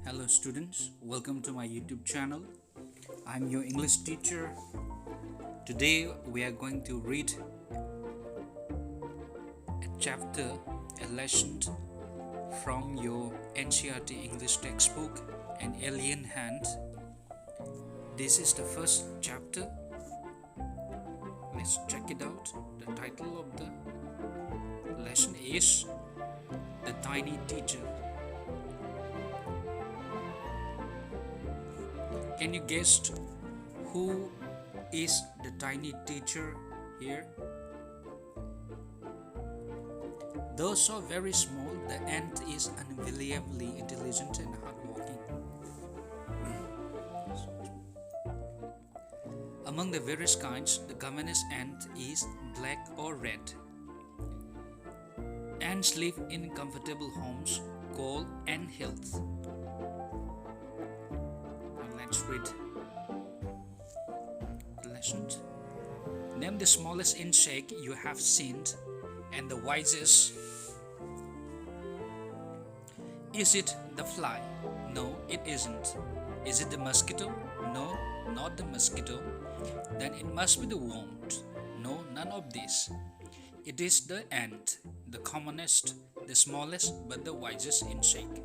Hello students, welcome to my YouTube channel. I'm your English teacher. Today we are going to read a chapter, a lesson from your NCERT English textbook, An Alien Hand. This is the first chapter. Let's check it out. The title of the lesson is The Tiny Teacher. Can you guess who is the tiny teacher here? Though so very small, the ant is unbelievably intelligent and hardworking. Among the various kinds, the commonest ant is black or red. Ants live in comfortable homes called ant hills. Let's read the lesson. Name the smallest insect you have seen and the wisest. Is it the fly? No, it isn't. Is it the mosquito? No, not the mosquito. Then it must be the worm. No, none of this. It is the ant, the commonest, the smallest, but the wisest insect.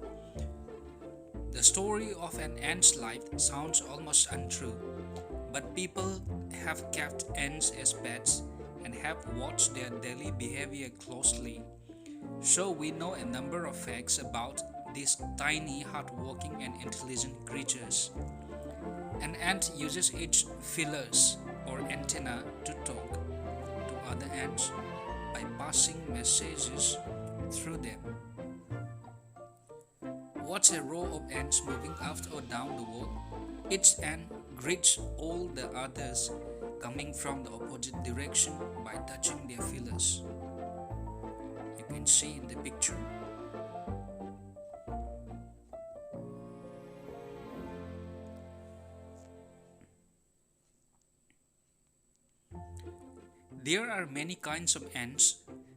The story of an ant's life sounds almost untrue, but people have kept ants as pets and have watched their daily behavior closely. So we know a number of facts about these tiny, hardworking and intelligent creatures. An ant uses its feelers or antenna to talk to other ants by passing messages through them. Watch a row of ants moving up or down the wall. Each ant greets all the others coming from the opposite direction by touching their feelers. You can see in the picture. There are many kinds of ants.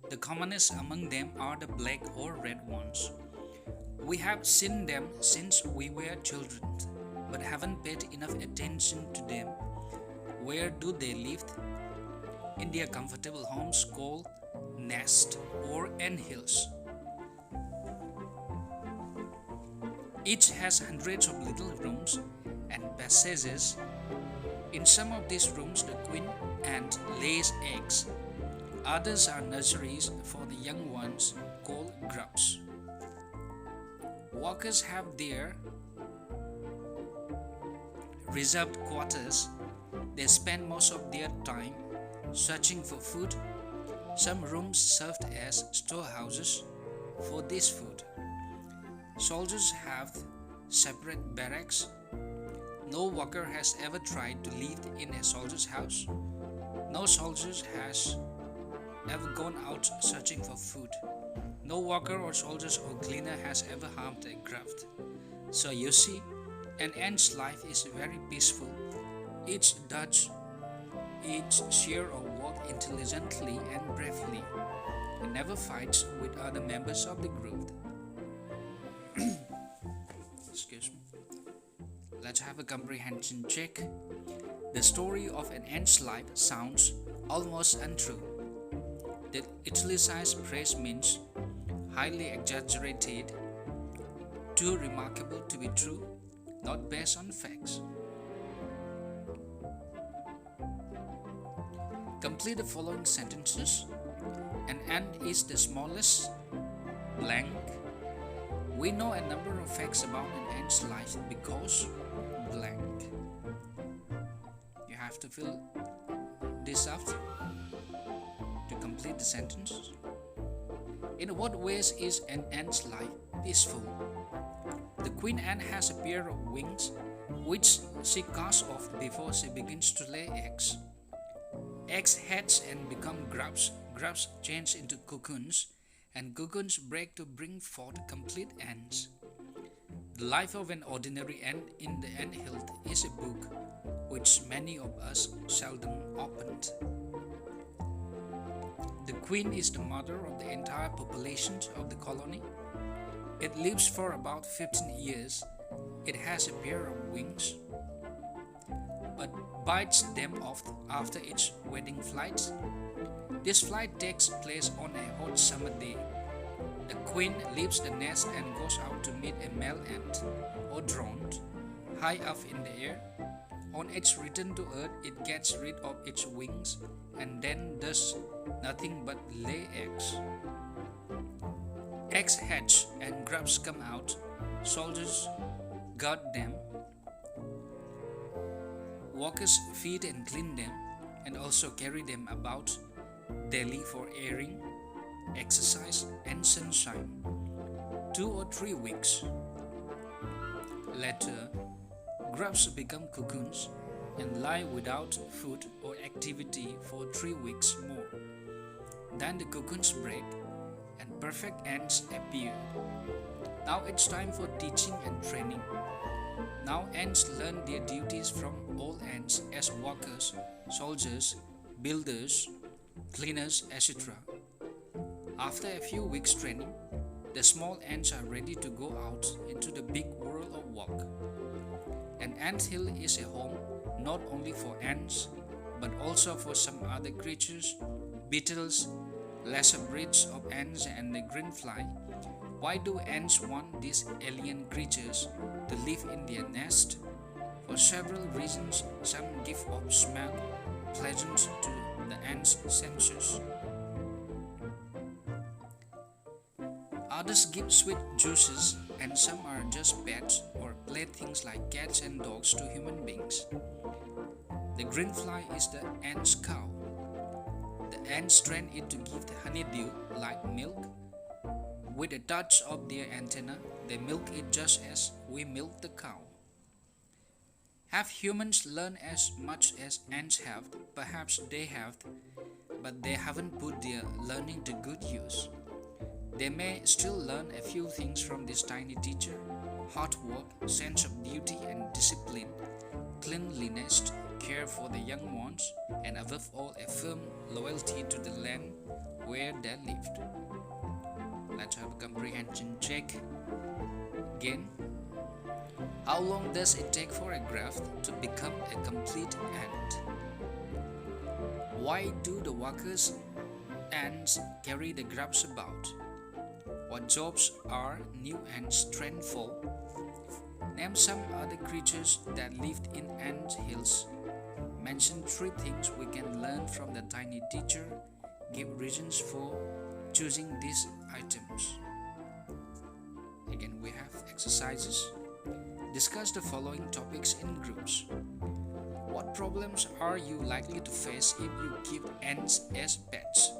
The commonest among them are the black or red ones. We have seen them since we were children, but haven't paid enough attention to them. Where do they live? In their comfortable homes called nests or ant hills. Each has hundreds of little rooms and passages. In some of these rooms, the queen ant lays eggs. Others are nurseries for the young ones called grubs. Workers have their reserved quarters. They spend most of their time searching for food. Some rooms served as storehouses for this food. Soldiers have separate barracks. No worker has ever tried to live in a soldier's house. No soldier has ever gone out searching for food. No worker or soldier or cleaner has ever harmed a grub. So you see, an ant's life is very peaceful. Each does its share of work intelligently and bravely, and never fights with other members of the group. Excuse me. Let's have a comprehension check. The story of an ant's life sounds almost untrue. The italicized phrase means highly exaggerated, too remarkable to be true, not based on facts. Complete the following sentences. An ant is the smallest blank. We know a number of facts about an ant's life because blank. You have to fill this up to complete the sentence. In what ways is an ant's life peaceful? The queen ant has a pair of wings which she casts off before she begins to lay eggs. Eggs hatch and become grubs. Grubs change into cocoons, and cocoons break to bring forth complete ants. The life of an ordinary ant in the ant hill is a book which many of us seldom opened. The queen is the mother of the entire population of the colony. It lives for about 15 years It has a pair of wings, but bites them off after its wedding flight. This flight takes place on a hot summer day. The queen leaves the nest and goes out to meet a male ant or drone high up in the air. On its return to earth, it gets rid of its wings and then does nothing but lay eggs. Eggs hatch and grubs come out. Soldiers guard them. Workers feed and clean them and also carry them about daily for airing, exercise, and sunshine. 2 or 3 weeks later, grubs become cocoons and lie without food or activity for 3 weeks more. Then the cocoons break and perfect ants appear. Now it's time for teaching and training. Now ants learn their duties from all ants as workers, soldiers, builders, cleaners, etc. After a few weeks training, the small ants are ready to go out into the big world of work. An anthill is a home not only for ants, but also for some other creatures, beetles, lesser breeds of ants and the green fly. Why do ants want these alien creatures to live in their nest? For several reasons. Some give off smell pleasant to the ants' senses. Others give sweet juices, and some are just pets or playthings like cats and dogs to human beings. The green fly is the ant's cow. The ants train it to give the honeydew like milk. With a touch of their antenna, they milk it just as we milk the cow. Have humans learned as much as ants have? Perhaps they have, but they haven't put their learning to good use. They may still learn a few things from this tiny teacher: hard work, sense of duty and discipline, cleanliness, care for the young ones, and above all a firm loyalty to the land where they lived. Let's have a comprehension check again. How long does it take for a graft to become a complete ant? Why do the workers ants carry the grubs about? What jobs are new ants trained for? Name some other creatures that lived in ant hills. Mention 3 things we can learn from the tiny teacher. Give reasons for choosing these items. Again, we have exercises. Discuss the following topics in groups. What problems are you likely to face if you keep ants as pets?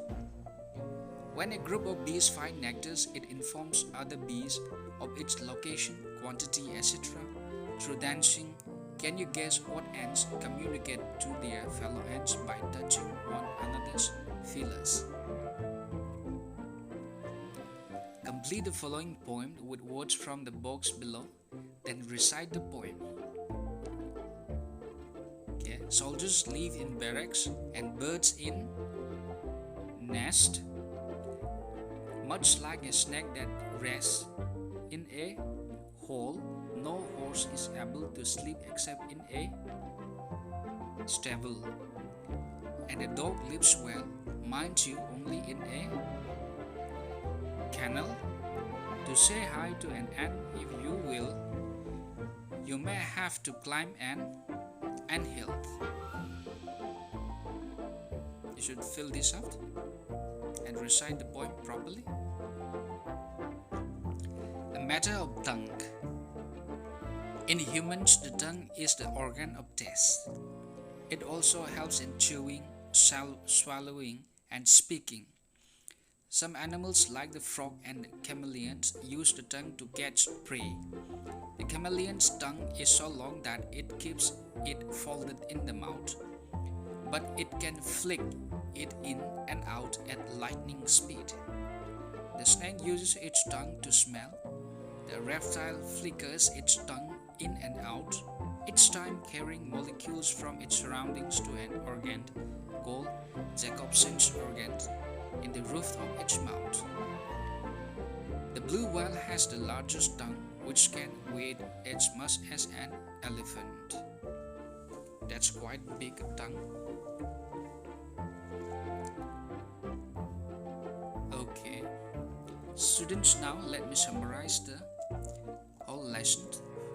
When a group of bees find nectar, it informs other bees of its location, quantity, etc. through dancing. Can you guess what ants communicate to their fellow ants by touching one another's feelers? Complete the following poem with words from the box below, then recite the poem. Okay. Soldiers live in barracks and birds in nest. Much like a snake that rests in a hole, no horse is able to sleep except in a stable. And a dog lives well, mind you, only in a kennel. To say hi to an ant, if you will, you may have to climb an anthill. You should fill this out and recite the poem properly. A matter of tongue. In humans, the tongue is the organ of taste. It also helps in chewing, swallowing, and speaking. Some animals like the frog and the chameleon use the tongue to catch prey. The chameleon's tongue is so long that it keeps it folded in the mouth, but it can flick it in and out at lightning speed. The snake uses its tongue to smell. The reptile flickers its tongue in and out, each time carrying molecules from its surroundings to an organ called Jacobson's organ in the roof of its mouth. The blue whale has the largest tongue which can weigh as much as an elephant. That's quite big tongue. Okay, students, now let me summarize the whole lesson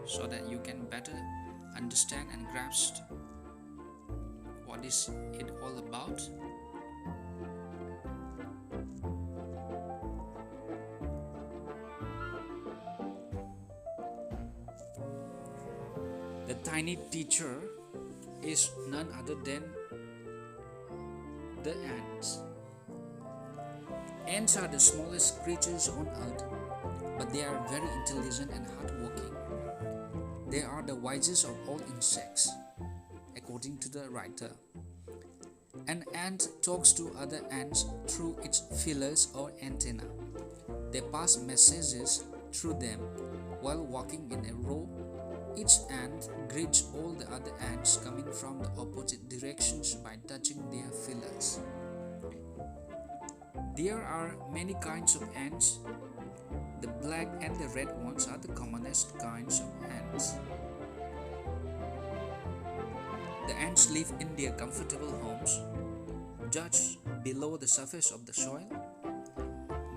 so that you can better understand and grasp what is it all about. The tiny teacher is none other than the ants. Ants are the smallest creatures on earth, but they are very intelligent and hardworking. They are the wisest of all insects, according to the writer. An ant talks to other ants through its feelers or antenna. They pass messages through them while walking in a row. Each ant greets all the other ants coming from the opposite directions by touching their feelers. There are many kinds of ants. The black and the red ones are the commonest kinds of ants. The ants live in their comfortable homes, just below the surface of the soil.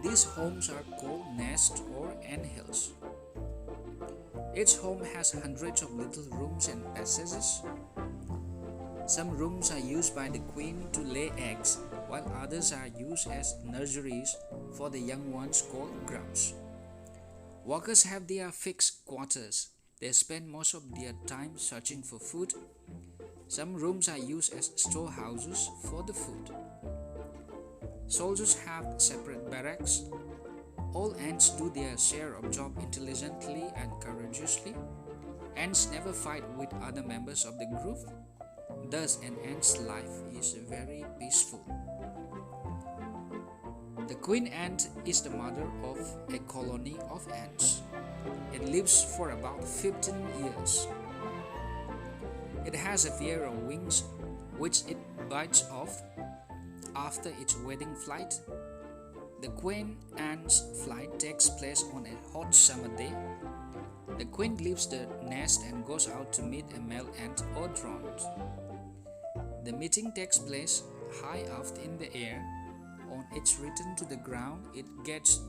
These homes are called nests or anthills. Each home has hundreds of little rooms and passages. Some rooms are used by the queen to lay eggs, while others are used as nurseries for the young ones called grubs. Workers have their fixed quarters. They spend most of their time searching for food. Some rooms are used as storehouses for the food. Soldiers have separate barracks. All ants do their share of job intelligently and courageously. Ants never fight with other members of the group. Thus, an ant's life is very peaceful. The queen ant is the mother of a colony of ants. It lives for about 15 years. It has a pair of wings which it bites off after its wedding flight. The queen ant's flight takes place on a hot summer day. The queen leaves the nest and goes out to meet a male ant or drone. The meeting takes place high up in the air. On its return to the ground, it gets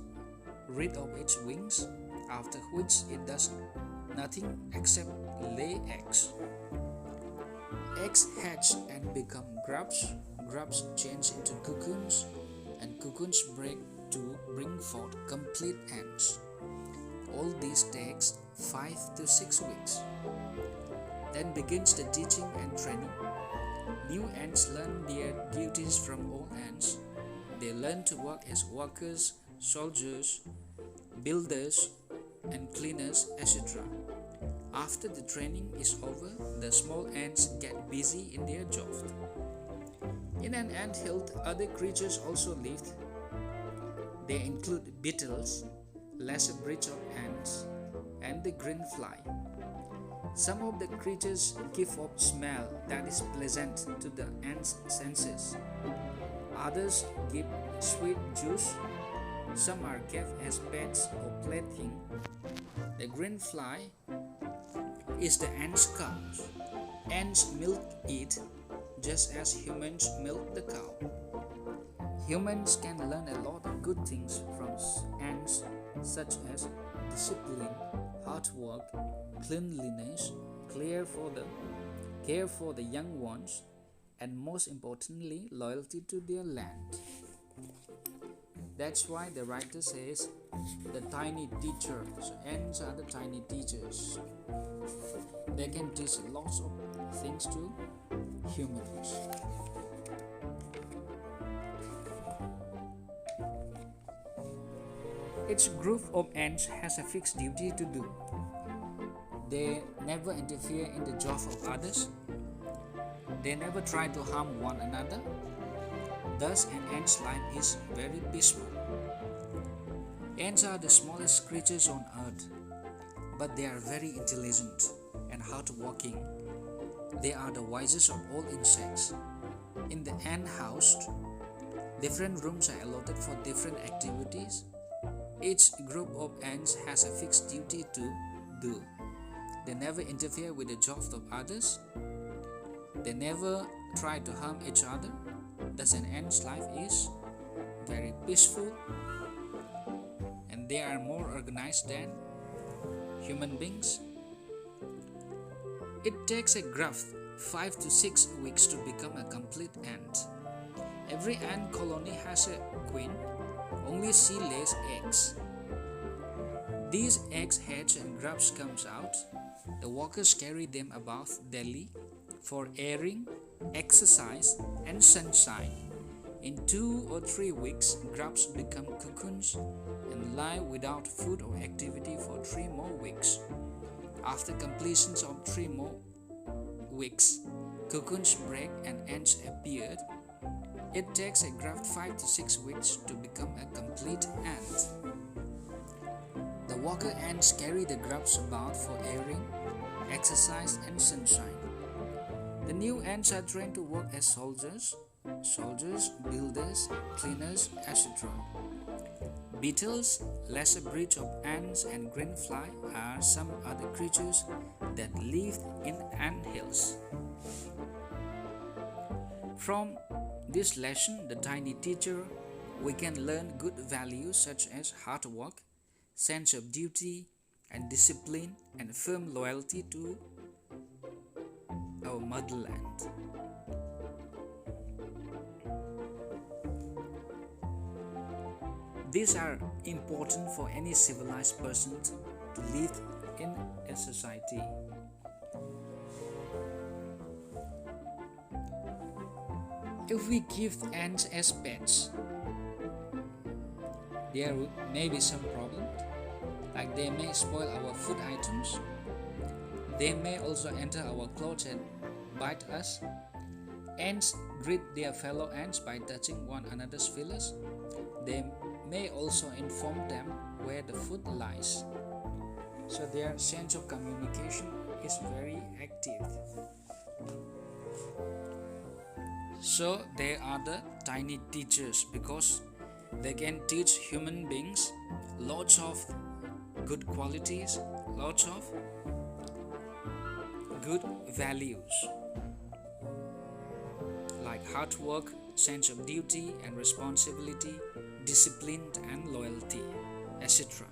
rid of its wings, after which it does nothing except lay eggs. Eggs hatch and become grubs. Grubs change into cocoons, and cocoons break to bring forth complete ants. All this takes 5 to 6 weeks. Then begins the teaching and training. New ants learn their duties from old ants. They learn to work as workers, soldiers, builders, and cleaners, etc. After the training is over, the small ants get busy in their job. In an anthill, other creatures also live. They include beetles, lesser breeds of ants, and the green fly. Some of the creatures give off smell that is pleasant to the ants' senses. Others give sweet juice. Some are kept as pets or plaything. The green fly is the ant's cow. Ants milk it just as humans milk the cow. Humans can learn a lot of good things from ants, such as discipline, hard work, cleanliness, care for the young ones, and most importantly, loyalty to their land. That's why the writer says the tiny teacher. So ants are the tiny teachers. They can teach lots of things to humans. Each group of ants has a fixed duty to do. They never interfere in the job of others. They never try to harm one another. Thus, an ant's life is very peaceful. Ants are the smallest creatures on earth, but they are very intelligent and hardworking. They are the wisest of all insects. In the ant house, different rooms are allotted for different activities. Each group of ants has a fixed duty to do. They never interfere with the jobs of others. They never try to harm each other. Thus, an ant's life is very peaceful, and they are more organized than human beings. It takes a gruff 5 to 6 weeks to become a complete ant. Every ant colony has a queen. Only she lays eggs. These eggs hatch and grubs comes out. The workers carry them about daily for airing, exercise, and sunshine. In 2 or 3 weeks, grubs become cocoons and lie without food or activity for 3 more weeks. After completion of 3 more weeks, cocoons break and ants appear. It takes a grub 5 to 6 weeks to become a complete ant. The worker ants carry the grubs about for airing, exercise, and sunshine. The new ants are trained to work as soldiers, builders, cleaners, etc. Beetles, lesser breeds of ants, and greenfly are some other creatures that live in ant hills. From this lesson, the tiny teacher, we can learn good values such as hard work, sense of duty and discipline, and firm loyalty to our motherland. These are important for any civilized person to live in a society. If we give ants as pets, there may be some problem, like they may spoil our food items. They may also enter our clothes and bite us. Ants greet their fellow ants by touching one another's feelers. They may also inform them where the food lies. So their sense of communication is very active. So they are the tiny teachers because they can teach human beings lots of good qualities, lots of good values like hard work, sense of duty and responsibility, discipline and loyalty, etc.